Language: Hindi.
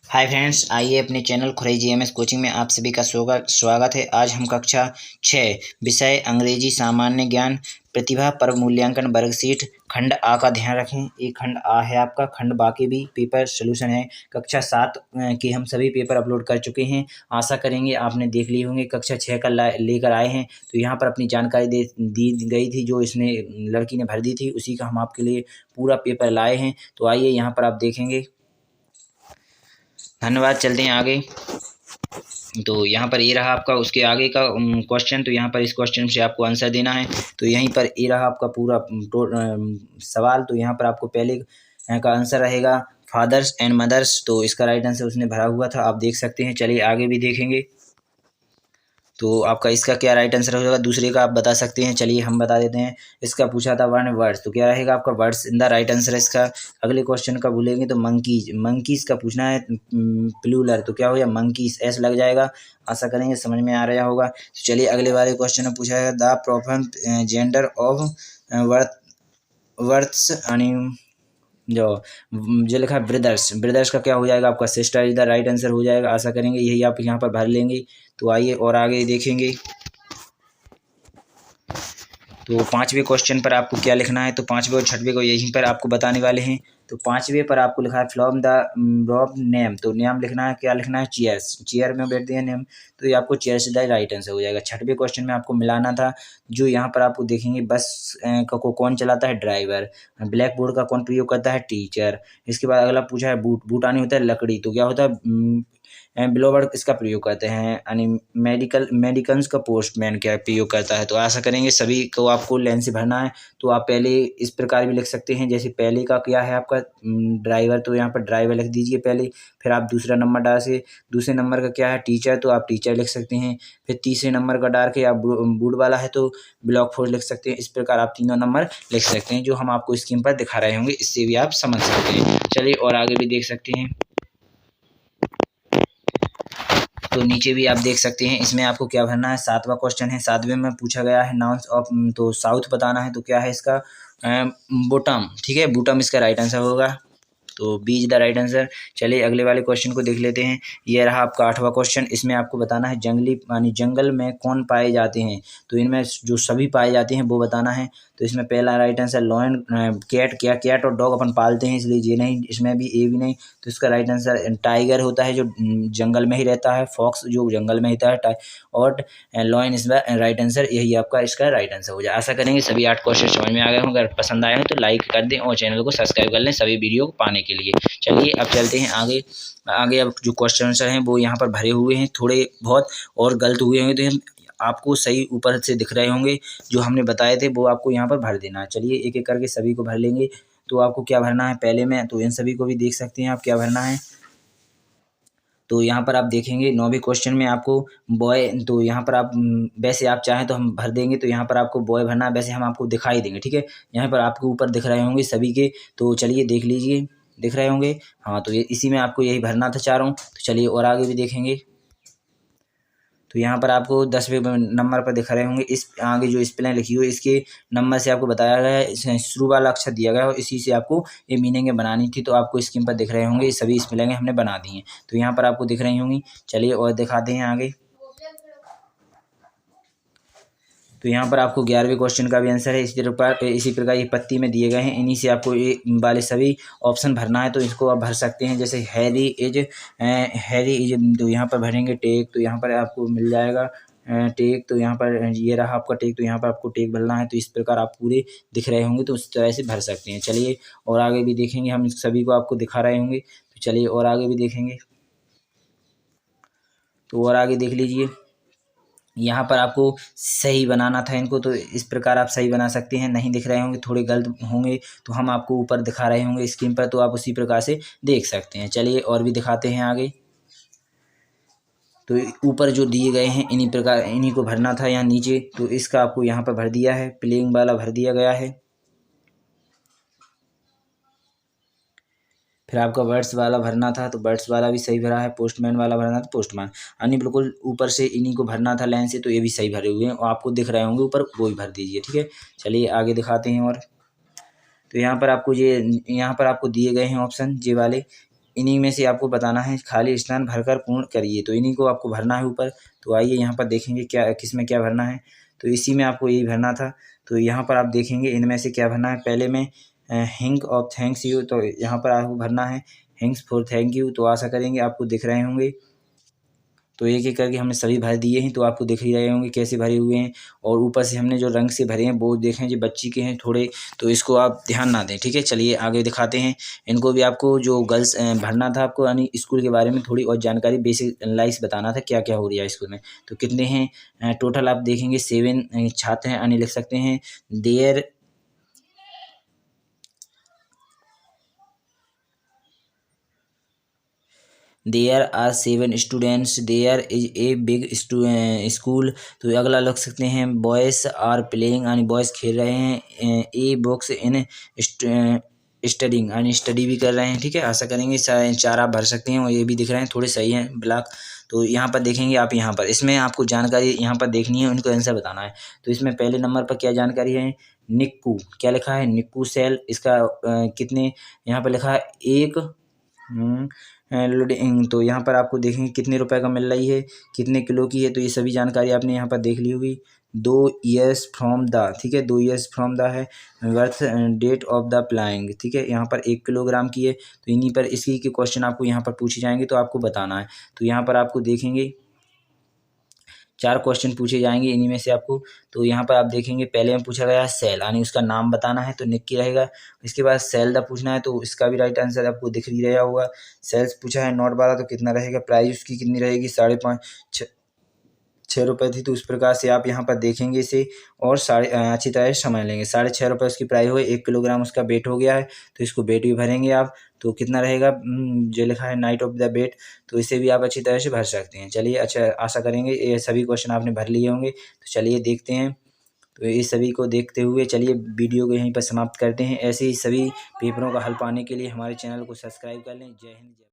हाय फ्रेंड्स, आइए अपने चैनल खुरई जीएमएस कोचिंग में आप सभी का स्वागत है। आज हम कक्षा 6 विषय अंग्रेजी सामान्य ज्ञान प्रतिभा पर मूल्यांकन वर्कशीट खंड आ का ध्यान रखें। ये खंड आ है आपका, खंड बा के भी पेपर सोल्यूशन है। कक्षा 7 के हम सभी पेपर अपलोड कर चुके हैं। आशा करेंगे आपने देख लिए होंगे। कक्षा 6 का लेकर आए हैं, तो यहाँ पर अपनी जानकारी दी गई थी, जो इसने लड़की ने भर दी थी, उसी का हम आपके लिए पूरा पेपर लाए हैं। तो आइए यहाँ पर आप देखेंगे। धन्यवाद। चलते हैं आगे। तो यहाँ पर ये रहा आपका उसके आगे का क्वेश्चन। तो यहाँ पर इस क्वेश्चन से आपको आंसर देना है। तो यहीं पर ये रहा आपका पूरा सवाल। तो यहाँ पर आपको पहले का आंसर रहेगा फादर्स एंड मदर्स। तो इसका राइट आंसर उसने भरा हुआ था, आप देख सकते हैं। चलिए आगे भी देखेंगे। तो आपका इसका क्या राइट आंसर हो जाएगा, दूसरे का आप बता सकते हैं। चलिए हम बता देते हैं। इसका पूछा था वर्ड्स, तो क्या रहेगा आपका words in the right answer है इसका। अगले क्वेश्चन का बोलेंगे तो मंकीज का पूछना है प्लूरल, तो क्या हो जाएगा मंकीज, ऐसा लग जाएगा। आशा करेंगे समझ में आ रहा होगा। तो चलिए अगले वाले क्वेश्चन में पूछा है the proper gender of words यानी जो लिखा है ब्रदर्स का क्या हो जाएगा आपका sister is the right answer हो जाएगा। आशा करेंगे यही आप यहाँ पर भर लेंगे। तो आइए और आगे देखेंगे। तो 5वें क्वेश्चन पर आपको क्या लिखना है, तो 5वें और 6वें को यहीं पर आपको बताने वाले हैं। तो 5वें पर आपको लिखा है फ्रॉम द रॉब नेम, तो नेम लिखना है, क्या लिखना है चेयर्स, चेयर में बैठते हैं नेम, तो ये आपको चेयर से द राइट आंसर हो जाएगा। 6वें क्वेश्चन में आपको मिलाना था, जो यहाँ पर आपको देखेंगे बस को कौन चलाता है ड्राइवर, ब्लैक बोर्ड का कौन प्रयोग करता है टीचर। इसके बाद अगला पूछा है बूट आनी होता है लकड़ी, तो क्या होता है ब्लोवर इसका प्रयोग करते हैं, यानी मेडिकल्स का पोस्टमैन क्या प्रयोग करता है। तो आशा करेंगे सभी को आपको लाइन से भरना है। तो आप पहले इस प्रकार भी लिख सकते हैं, जैसे पहले का क्या है आपका ड्राइवर, तो यहाँ पर ड्राइवर लिख दीजिए पहले, फिर आप दूसरा नंबर डाल से, दूसरे नंबर का क्या है टीचर, तो आप टीचर लिख सकते हैं, फिर तीसरे नंबर का डाल के आप बूट वाला है तो ब्लॉक फोर्स लिख सकते हैं। इस प्रकार आप तीनों नंबर लिख सकते हैं, जो हम आपको स्क्रीन पर दिखा रहे होंगे, इससे भी आप समझ सकते हैं। चलिए और आगे भी देख सकते हैं। तो नीचे भी आप देख सकते हैं, इसमें आपको क्या भरना है। 7वां क्वेश्चन है। 7वें में पूछा गया है नाउन्स ऑफ, तो साउथ बताना है, तो क्या है इसका बॉटम, ठीक है, बॉटम इसका राइट आंसर होगा। तो B is the right answer. चलिए अगले वाले क्वेश्चन को देख लेते हैं। ये रहा आपका 8वां क्वेश्चन। इसमें आपको बताना है जंगली यानी जंगल में कौन पाए जाते हैं, तो इनमें जो सभी पाए जाते हैं वो बताना है। तो इसमें पहला राइट आंसर लॉयन कैट, क्या कैट और डॉग अपन पालते हैं, इसलिए ये नहीं, इसमें भी ए भी नहीं। तो इसका राइट आंसर टाइगर होता है, जो जंगल में ही रहता है, फॉक्स जो जंगल में रहता है, और लॉयन इसका राइट आंसर, यही आपका इसका राइट आंसर हो जाए। आशा करेंगे सभी 8 क्वेश्चन समझ में आ गए हों। अगर पसंद आए हो तो लाइक कर दें और चैनल को सब्सक्राइब कर लें सभी वीडियो को पाने के लिए। चलिए अब चलते हैं आगे। अब जो क्वेश्चन आंसर हैं वो यहाँ पर भरे हुए हैं, थोड़े बहुत और गलत हुए होंगे तो हम आपको सही ऊपर से दिख रहे होंगे, जो हमने बताए थे वो आपको यहाँ पर भर देना है। चलिए एक एक करके सभी को भर लेंगे। तो आपको क्या भरना है पहले में, तो इन सभी को भी देख सकते हैं आप क्या भरना है। तो यहाँ पर आप देखेंगे 9वें क्वेश्चन में आपको बॉय, तो यहाँ पर आप वैसे आप चाहें तो हम भर देंगे, तो यहाँ पर आपको बॉय भरना है, वैसे हम आपको दिखाई देंगे, ठीक है। यहाँ पर आपके ऊपर दिख रहे होंगे सभी के, तो चलिए देख लीजिए, दिख रहे होंगे, हाँ। तो ये इसी में आपको यही भरना था चारों। तो चलिए और आगे भी देखेंगे। तो यहाँ पर आपको 10वें नंबर पर दिख रहे होंगे, इस आगे जो स्पेलिंग लिखी हुई इसके नंबर से आपको बताया गया है, शुरू वाला अक्षर दिया गया है और इसी से आपको ये मीनिंग बनानी थी। तो आपको स्क्रीन पर दिख रहे होंगे, ये सभी स्पेलिंग हमने बना दी हैं, तो यहाँ पर आपको दिख रही होंगी। चलिए और दिखाते हैं आगे। तो यहाँ पर आपको 11वें क्वेश्चन का भी आंसर है। इसी प्रकार ये पत्ती में दिए गए हैं, इन्हीं से आपको ये वाले सभी ऑप्शन भरना है। तो इसको आप भर सकते हैं, जैसे हैरी इज, तो यहाँ पर भरेंगे टेक, तो यहाँ पर आपको मिल जाएगा टेक, तो यहाँ पर ये रहा आपका टेक, तो यहाँ पर आपको टेक भरना है। तो इस प्रकार आप पूरे दिख रहे होंगे, तो उस तरह से भर सकते हैं। चलिए और आगे भी देखेंगे, हम सभी को आपको दिखा रहे होंगे। तो चलिए और आगे भी देखेंगे। तो और आगे देख लीजिए, यहाँ पर आपको सही बनाना था इनको, तो इस प्रकार आप सही बना सकते हैं। नहीं दिख रहे होंगे, थोड़े गलत होंगे, तो हम आपको ऊपर दिखा रहे होंगे स्क्रीन पर, तो आप उसी प्रकार से देख सकते हैं। चलिए और भी दिखाते हैं आगे। तो ऊपर जो दिए गए हैं इन्हीं प्रकार इन्हीं को भरना था यहाँ नीचे, तो इसका आपको यहाँ पर भर दिया है, प्लेइंग वाला भर दिया गया है। फिर आपका बर्ड्स वाला भरना था, तो बर्ड्स वाला भी सही भरा है। पोस्टमैन वाला भरना था, पोस्टमैन, यानी बिल्कुल ऊपर से इन्हीं को भरना था लाइन से, तो ये भी सही भरे हुए हैं और आपको दिख रहे होंगे ऊपर, वो भी भर दीजिए, ठीक है। चलिए आगे दिखाते हैं। और तो यहाँ पर आपको दिए गए हैं ऑप्शन, ये वाले, इन्हीं में से आपको बताना है, खाली स्थान भरकर पूर्ण करिए। तो इन्हीं को आपको भरना है ऊपर। तो आइए यहाँ पर देखेंगे क्या किस में क्या भरना है। तो इसी में आपको यही भरना था। तो यहाँ पर आप देखेंगे इनमें से क्या भरना है। पहले में हिंग ऑफ थैंक्स यू, तो यहाँ पर आपको भरना है हिंग्स फॉर थैंक यू। तो आशा करेंगे आपको दिख रहे होंगे। तो एक एक करके हमने सभी भर दिए हैं, तो आपको दिख ही रहे होंगे कैसे भरे हुए हैं। और ऊपर से हमने जो रंग से भरे हैं वो देखें जो बच्ची के हैं थोड़े, तो इसको आप ध्यान ना दें, ठीक है। चलिए आगे दिखाते हैं। इनको भी आपको जो गर्ल्स भरना था आपको, यानी स्कूल के बारे में थोड़ी और जानकारी बेसिक एनालाइज बताना था क्या क्या हो रहा है स्कूल में। तो कितने हैं टोटल आप देखेंगे 7 छात्र हैं, यानी लिख सकते हैं there are 7 students, there is a big school. तो अगला लिख सकते हैं बॉयज़ आर प्लेइंग, यानी बॉयज़ खेल रहे हैं। ए बुक्स इन स्टडिंग, यानी स्टडी भी कर रहे हैं, ठीक है। आशा करेंगे 4 आप भर सकते हैं और ये भी दिख रहे हैं थोड़े सही हैं ब्लॉक। तो यहाँ पर देखेंगे आप, यहाँ पर इसमें आपको जानकारी यहाँ पर देखनी है, उनको आंसर बताना है। तो इसमें पहले नंबर पर क्या जानकारी है, निक्कू क्या लिखा है, निक्कू सेल, इसका कितने यहाँ पर लिखा है 1 लोडिंग। तो यहाँ पर आपको देखेंगे कितने रुपए का मिल रही है, कितने किलो की है। तो ये सभी जानकारी आपने यहाँ पर देख ली होगी। 2 ईयर्स फ्रॉम द, ठीक है, 2 ईयर्स फ्रॉम द है। Birth date of the plying, ठीक है, यहाँ पर 1 किलोग्राम की है। तो इन्हीं पर इसी के क्वेश्चन आपको यहाँ पर पूछे जाएंगे, तो आपको बताना है। तो यहाँ पर आपको देखेंगे 4 क्वेश्चन पूछे जाएंगे इन्हीं में से आपको। तो यहाँ पर आप देखेंगे पहले में पूछा गया है सेल, यानी उसका नाम बताना है, तो निक्की रहेगा। इसके बाद सेल द पूछना है, तो इसका भी राइट आंसर आपको दिख ही रहा होगा। सेल्स पूछा है नॉट वाला, तो कितना रहेगा, प्राइस उसकी कितनी रहेगी 5.5 6 रुपये थी। तो उस प्रकार से आप यहाँ पर देखेंगे इसे और अच्छी तरह से समझ लेंगे। 6.5 रुपये उसकी प्राइस हो, 1 किलोग्राम उसका वेट हो गया है। तो इसको वेट भी भरेंगे आप, तो कितना रहेगा जो लिखा है नाइट ऑफ द वेट, तो इसे भी आप अच्छी तरह से भर सकते हैं। चलिए अच्छा, आशा करेंगे ये सभी क्वेश्चन आपने भर लिए होंगे। तो चलिए देखते हैं। तो ये सभी को देखते हुए चलिए वीडियो को यहीं पर समाप्त करते हैं। ऐसे ही सभी पेपरों का हल पाने के लिए हमारे चैनल को सब्सक्राइब कर लें। जय हिंद।